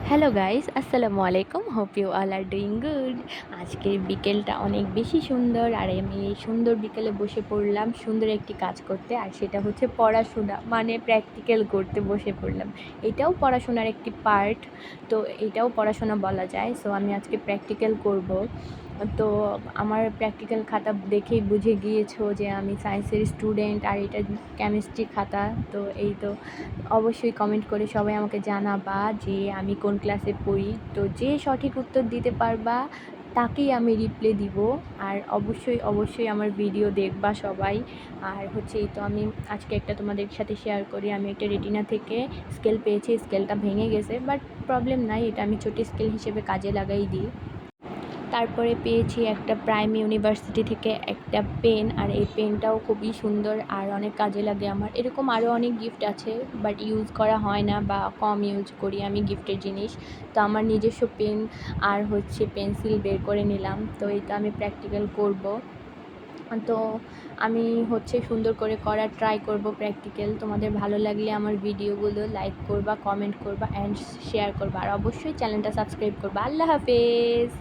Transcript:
Hello guys, আসসালামু আলাইকুম। Hope you all are doing good. আজকের বিকেলটা অনেক বেশি সুন্দর, আর আমি এই সুন্দর বিকেলে বসে পড়লাম সুন্দর একটি কাজ করতে, আর সেটা হচ্ছে পড়াশোনা, মানে প্র্যাকটিক্যাল করতে বসে পড়লাম। এটাও পড়াশোনার একটি পার্ট, তো এটাও পড়াশোনা বলা যায়। সো আমি আজকে প্র্যাকটিক্যাল করব। তো আমার প্র্যাকটিক্যাল খাতা দেখেই বুঝে গিয়েছো যে আমি সায়েন্সের স্টুডেন্ট, আর এটা কেমিস্ট্রি খাতা। তো এই তো অবশ্যই কমেন্ট করে সবাই আমাকে জানাবা যে আমি কোন ক্লাসে পড়ি। তো যে সঠিক উত্তর দিতে পারবা তাকেই আমি রিপ্লাই দিব। আর অবশ্যই অবশ্যই আমার ভিডিও দেখবা সবাই। আর হচ্ছে এই তো আমি আজকে একটা তোমাদের সাথে শেয়ার করি। আমি একটা রেটিনা থেকে স্কেল পেয়েছি, স্কেলটা ভেঙে গেছে, বাট প্রবলেম নাই, এটা আমি ছোটো স্কেল হিসেবে কাজে লাগাই দিই। তারপরে পেয়েছি একটা প্রাইম ইউনিভার্সিটি থেকে একটা পেন, আর এই পেনটাও খুবই সুন্দর আর অনেক কাজে লাগে আমার। এরকম আরও অনেক গিফট আছে, বাট ইউজ করা হয় না বা কম ইউজ করি আমি গিফটের জিনিস। তো আমার নিজস্ব পেন আর হচ্ছে পেন্সিল বের করে নিলাম। তো এটা আমি প্র্যাকটিক্যাল করব। তো আমি হচ্ছে সুন্দর করে করার ট্রাই করব প্র্যাকটিক্যাল। তোমাদের ভালো লাগলে আমার ভিডিওগুলো লাইক করবা, কমেন্ট করবা অ্যান্ড শেয়ার করবা, আর অবশ্যই চ্যানেলটা সাবস্ক্রাইব করবা। আল্লাহ হাফেজ।